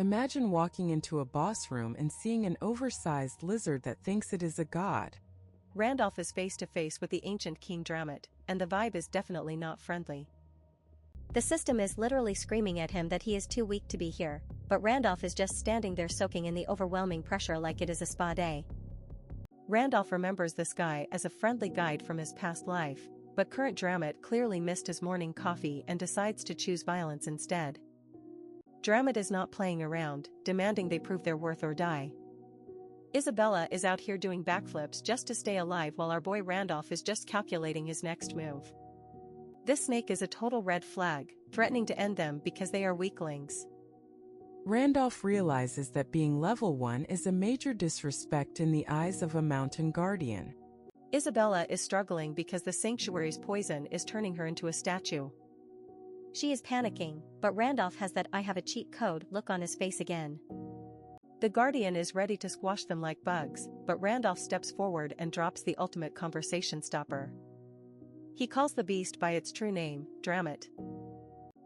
Imagine walking into a boss room and seeing an oversized lizard that thinks it is a god. Randolph is face to face with the ancient King Dramit, and the vibe is definitely not friendly. The system is literally screaming at him that he is too weak to be here, but Randolph is just standing there soaking in the overwhelming pressure like it is a spa day. Randolph remembers this guy as a friendly guide from his past life, but current Dramit clearly missed his morning coffee and decides to choose violence instead. Dramit is not playing around, demanding they prove their worth or die. Isabella is out here doing backflips just to stay alive while our boy Randolph is just calculating his next move. This snake is a total red flag, threatening to end them because they are weaklings. Randolph realizes that being level 1 is a major disrespect in the eyes of a mountain guardian. Isabella is struggling because the sanctuary's poison is turning her into a statue. She is panicking, but Randolph has that "I have a cheat code" look on his face again. The Guardian is ready to squash them like bugs, but Randolph steps forward and drops the ultimate conversation stopper. He calls the beast by its true name, Dramit.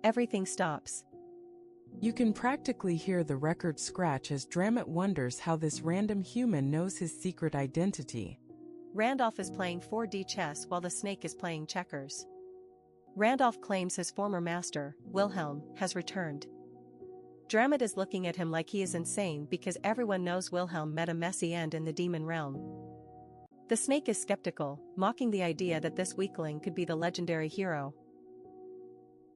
Everything stops. You can practically hear the record scratch as Dramit wonders how this random human knows his secret identity. Randolph is playing 4D chess while the snake is playing checkers. Randolph claims his former master, Wilhelm, has returned. Dramit is looking at him like he is insane because everyone knows Wilhelm met a messy end in the demon realm. The snake is skeptical, mocking the idea that this weakling could be the legendary hero.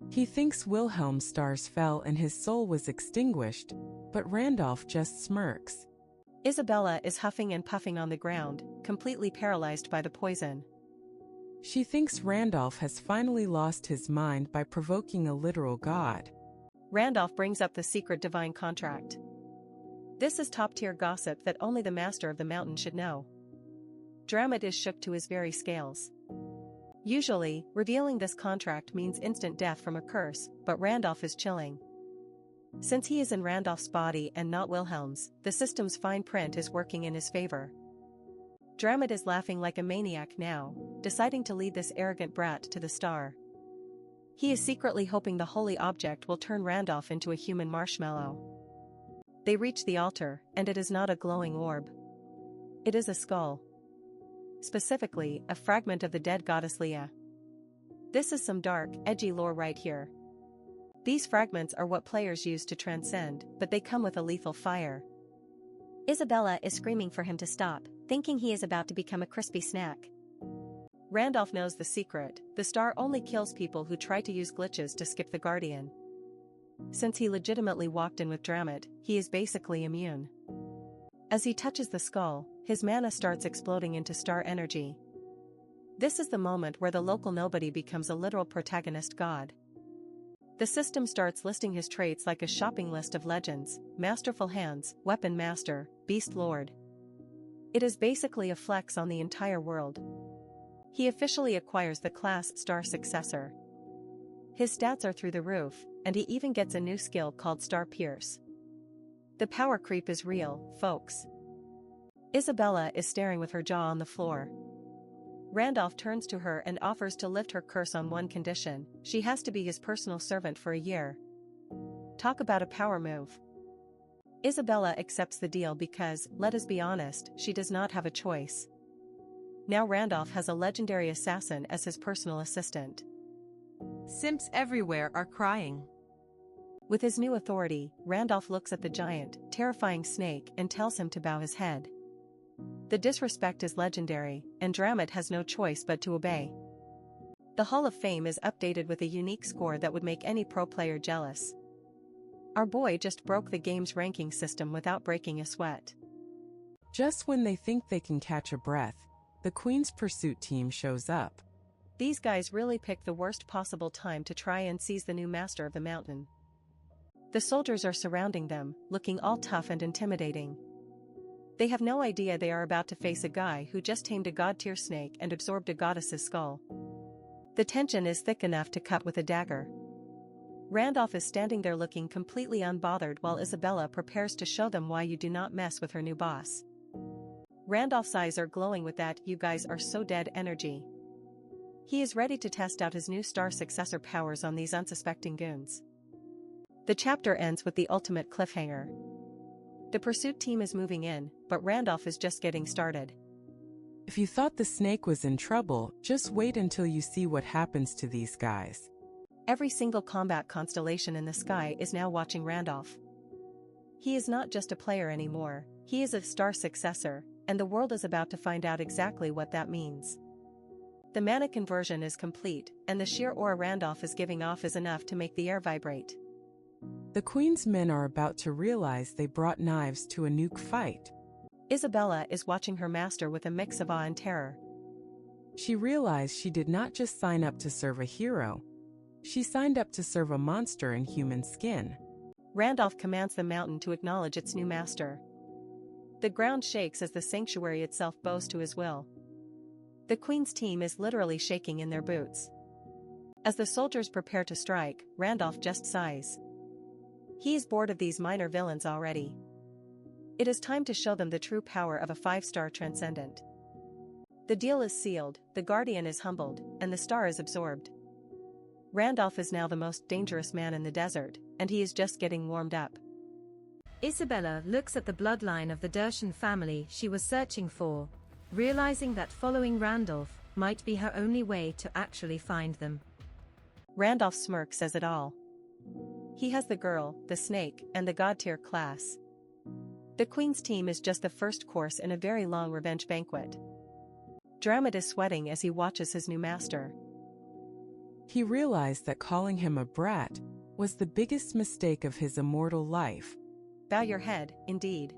He thinks Wilhelm's stars fell and his soul was extinguished, but Randolph just smirks. Isabella is huffing and puffing on the ground, completely paralyzed by the poison. She thinks Randolph has finally lost his mind by provoking a literal god. Randolph brings up the secret divine contract. This is top-tier gossip that only the master of the mountain should know. Dramit is shook to his very scales. Usually, revealing this contract means instant death from a curse, but Randolph is chilling. Since he is in Randolph's body and not Wilhelm's, the system's fine print is working in his favor. Dramit is laughing like a maniac now, deciding to lead this arrogant brat to the star. He is secretly hoping the holy object will turn Randolph into a human marshmallow. They reach the altar, and it is not a glowing orb. It is a skull. Specifically, a fragment of the dead goddess Leah. This is some dark, edgy lore right here. These fragments are what players use to transcend, but they come with a lethal fire. Isabella is screaming for him to stop, thinking he is about to become a crispy snack. Randolph knows the secret: the star only kills people who try to use glitches to skip the Guardian. Since he legitimately walked in with Dramit, he is basically immune. As he touches the skull, his mana starts exploding into star energy. This is the moment where the local nobody becomes a literal protagonist god. The system starts listing his traits like a shopping list of legends: masterful hands, weapon master, beast lord. It is basically a flex on the entire world. He officially acquires the class Star Successor. His stats are through the roof, and he even gets a new skill called Star Pierce. The power creep is real, folks. Isabella is staring with her jaw on the floor. Randolph turns to her and offers to lift her curse on one condition: she has to be his personal servant for a year. Talk about a power move. Isabella accepts the deal because, let us be honest, she does not have a choice. Now Randolph has a legendary assassin as his personal assistant. Simps everywhere are crying. With his new authority, Randolph looks at the giant, terrifying snake and tells him to bow his head. The disrespect is legendary, and Dramit has no choice but to obey. The Hall of Fame is updated with a unique score that would make any pro player jealous. Our boy just broke the game's ranking system without breaking a sweat. Just when they think they can catch a breath, the Queen's Pursuit team shows up. These guys really picked the worst possible time to try and seize the new master of the mountain. The soldiers are surrounding them, looking all tough and intimidating. They have no idea they are about to face a guy who just tamed a god-tier snake and absorbed a goddess's skull. The tension is thick enough to cut with a dagger. Randolph is standing there looking completely unbothered while Isabella prepares to show them why you do not mess with her new boss. Randolph's eyes are glowing with that "you guys are so dead" energy. He is ready to test out his new Star Successor powers on these unsuspecting goons. The chapter ends with the ultimate cliffhanger. The pursuit team is moving in, but Randolph is just getting started. If you thought the snake was in trouble, just wait until you see what happens to these guys. Every single combat constellation in the sky is now watching Randolph. He is not just a player anymore, he is a Star Successor, and the world is about to find out exactly what that means. The mana conversion is complete, and the sheer aura Randolph is giving off is enough to make the air vibrate. The Queen's men are about to realize they brought knives to a nuke fight. Isabella is watching her master with a mix of awe and terror. She realized she did not just sign up to serve a hero. She signed up to serve a monster in human skin. Randolph commands the mountain to acknowledge its new master. The ground shakes as the sanctuary itself bows to his will. The Queen's team is literally shaking in their boots. As the soldiers prepare to strike, Randolph just sighs. He is bored of these minor villains already. It is time to show them the true power of a 5-star transcendent. The deal is sealed, the Guardian is humbled, and the star is absorbed. Randolph is now the most dangerous man in the desert, and he is just getting warmed up. Isabella looks at the bloodline of the Dershan family she was searching for, realizing that following Randolph might be her only way to actually find them. Randolph's smirk says it all. He has the girl, the snake, and the god-tier class. The Queen's team is just the first course in a very long revenge banquet. Dramat is sweating as he watches his new master. He realized that calling him a brat was the biggest mistake of his immortal life. Bow your head, indeed.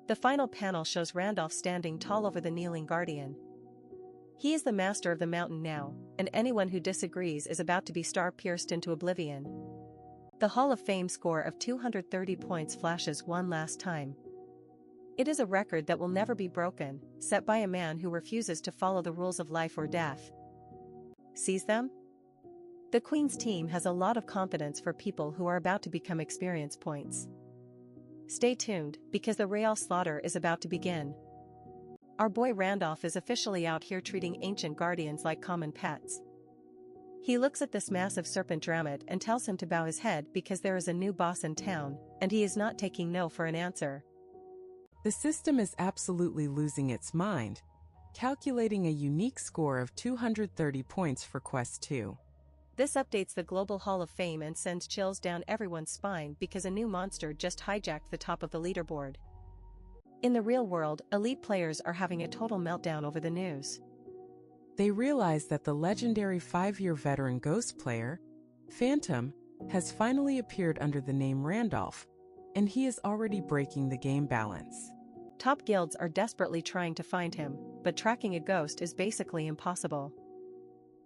The final panel shows Randolph standing tall over the kneeling Guardian. He is the master of the mountain now, and anyone who disagrees is about to be star-pierced into oblivion. The Hall of Fame score of 230 points flashes one last time. It is a record that will never be broken, set by a man who refuses to follow the rules of life or death. Sees them? The Queen's team has a lot of confidence for people who are about to become experience points. Stay tuned, because the Real Slaughter is about to begin. Our boy Randolph is officially out here treating ancient guardians like common pets. He looks at this massive serpent Dramat and tells him to bow his head because there is a new boss in town, and he is not taking no for an answer. The system is absolutely losing its mind, calculating a unique score of 230 points for Quest 2. This updates the Global Hall of Fame and sends chills down everyone's spine because a new monster just hijacked the top of the leaderboard. In the real world, elite players are having a total meltdown over the news. They realize that the legendary 5-year veteran ghost player, Phantom, has finally appeared under the name Randolph, and he is already breaking the game balance. Top guilds are desperately trying to find him, but tracking a ghost is basically impossible.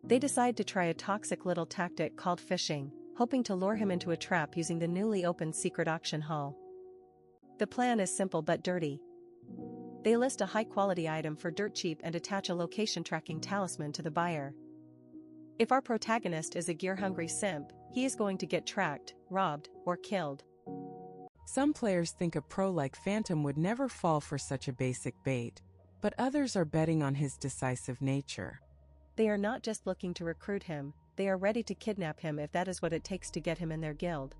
They decide to try a toxic little tactic called phishing, hoping to lure him into a trap using the newly opened secret auction hall. The plan is simple but dirty. They list a high-quality item for dirt cheap and attach a location tracking talisman to the buyer. If our protagonist is a gear-hungry simp, he is going to get tracked, robbed, or killed. Some players think a pro like Phantom would never fall for such a basic bait, but others are betting on his decisive nature. They are not just looking to recruit him, they are ready to kidnap him if that is what it takes to get him in their guild.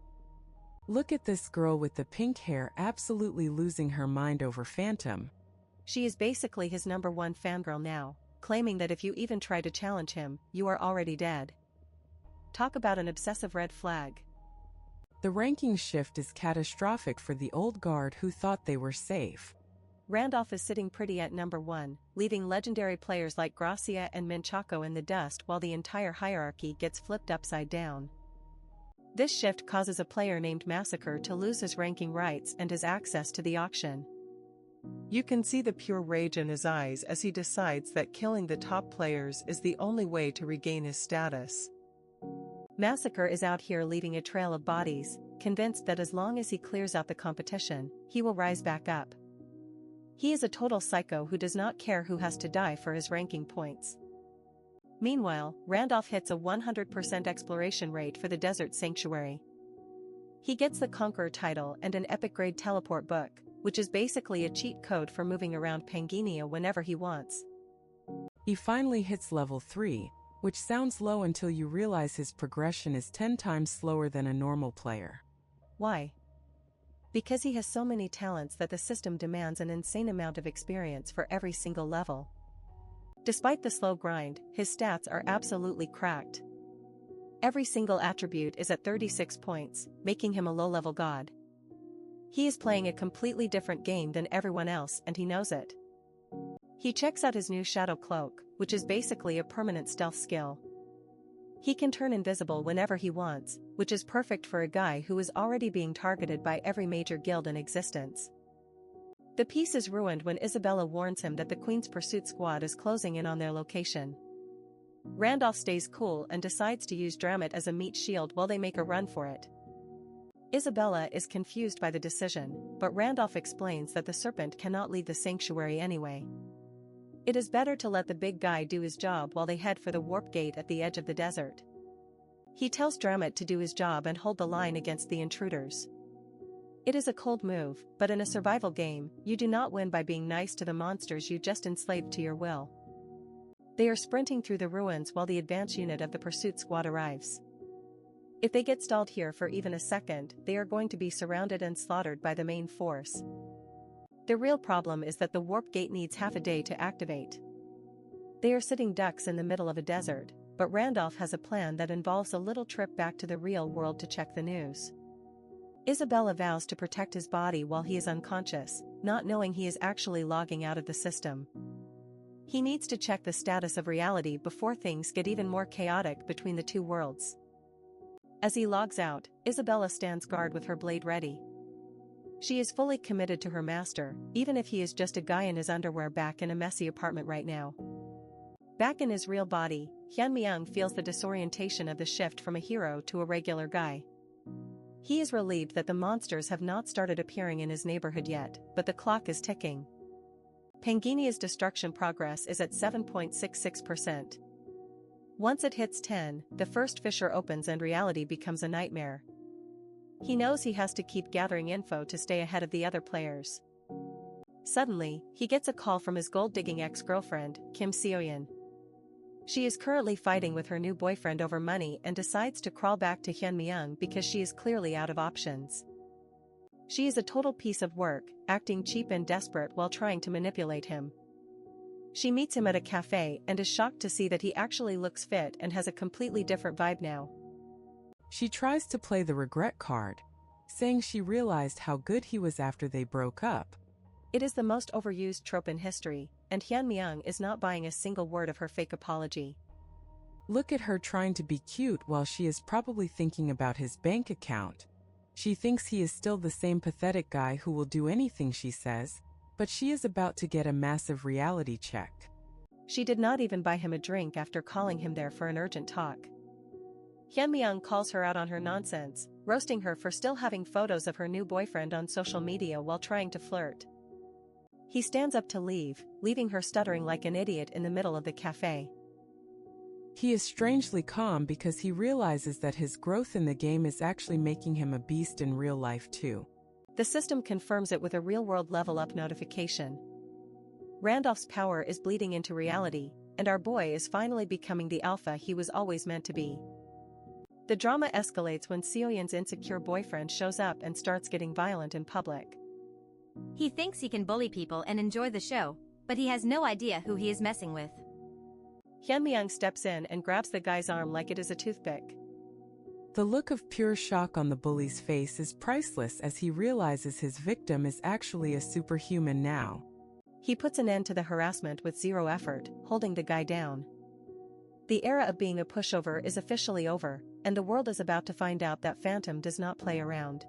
Look at this girl with the pink hair absolutely losing her mind over Phantom. She is basically his #1 fangirl now, claiming that if you even try to challenge him, you are already dead. Talk about an obsessive red flag. The ranking shift is catastrophic for the old guard who thought they were safe. Randolph is sitting pretty at #1, leaving legendary players like Gracia and Minchako in the dust while the entire hierarchy gets flipped upside down. This shift causes a player named Massacre to lose his ranking rights and his access to the auction. You can see the pure rage in his eyes as he decides that killing the top players is the only way to regain his status. Massacre is out here leaving a trail of bodies, convinced that as long as he clears out the competition, he will rise back up. He is a total psycho who does not care who has to die for his ranking points. Meanwhile, Randolph hits a 100% exploration rate for the Desert Sanctuary. He gets the Conqueror title and an epic grade teleport book, which is basically a cheat code for moving around Pangaenia whenever he wants. He finally hits level 3, which sounds low until you realize his progression is 10 times slower than a normal player. Why? Because he has so many talents that the system demands an insane amount of experience for every single level. Despite the slow grind, his stats are absolutely cracked. Every single attribute is at 36 points, making him a low-level god. He is playing a completely different game than everyone else and he knows it. He checks out his new Shadow Cloak, which is basically a permanent stealth skill. He can turn invisible whenever he wants, which is perfect for a guy who is already being targeted by every major guild in existence. The peace is ruined when Isabella warns him that the Queen's pursuit squad is closing in on their location. Randolph stays cool and decides to use Dramit as a meat shield while they make a run for it. Isabella is confused by the decision, but Randolph explains that the serpent cannot leave the sanctuary anyway. It is better to let the big guy do his job while they head for the warp gate at the edge of the desert. He tells Dramit to do his job and hold the line against the intruders. It is a cold move, but in a survival game, you do not win by being nice to the monsters you just enslaved to your will. They are sprinting through the ruins while the advance unit of the pursuit squad arrives. If they get stalled here for even a second, they are going to be surrounded and slaughtered by the main force. The real problem is that the warp gate needs half a day to activate. They are sitting ducks in the middle of a desert, but Randolph has a plan that involves a little trip back to the real world to check the news. Isabella vows to protect his body while he is unconscious, not knowing he is actually logging out of the system. He needs to check the status of reality before things get even more chaotic between the two worlds. As he logs out, Isabella stands guard with her blade ready. She is fully committed to her master, even if he is just a guy in his underwear back in a messy apartment right now. Back in his real body, Hyunmyung feels the disorientation of the shift from a hero to a regular guy. He is relieved that the monsters have not started appearing in his neighborhood yet, but the clock is ticking. Pangaenia's destruction progress is at 7.66%. Once it hits 10, the first fissure opens and reality becomes a nightmare. He knows he has to keep gathering info to stay ahead of the other players. Suddenly, he gets a call from his gold-digging ex-girlfriend, Kim Seoyeon. She is currently fighting with her new boyfriend over money and decides to crawl back to Hyunmyung because she is clearly out of options. She is a total piece of work, acting cheap and desperate while trying to manipulate him. She meets him at a cafe and is shocked to see that he actually looks fit and has a completely different vibe now. She tries to play the regret card, saying she realized how good he was after they broke up. It is the most overused trope in history, and Hyunmyung is not buying a single word of her fake apology. Look at her trying to be cute while she is probably thinking about his bank account. She thinks he is still the same pathetic guy who will do anything she says, but she is about to get a massive reality check. She did not even buy him a drink after calling him there for an urgent talk. Hyunmyung calls her out on her nonsense, roasting her for still having photos of her new boyfriend on social media while trying to flirt. He stands up to leave, leaving her stuttering like an idiot in the middle of the cafe. He is strangely calm because he realizes that his growth in the game is actually making him a beast in real life too. The system confirms it with a real-world level-up notification. Randolph's power is bleeding into reality, and our boy is finally becoming the alpha he was always meant to be. The drama escalates when Seoyeon's insecure boyfriend shows up and starts getting violent in public. He thinks he can bully people and enjoy the show, but he has no idea who he is messing with. Hyunmyung steps in and grabs the guy's arm like it is a toothpick. The look of pure shock on the bully's face is priceless as he realizes his victim is actually a superhuman now. He puts an end to the harassment with zero effort, holding the guy down. The era of being a pushover is officially over, and the world is about to find out that Phantom does not play around.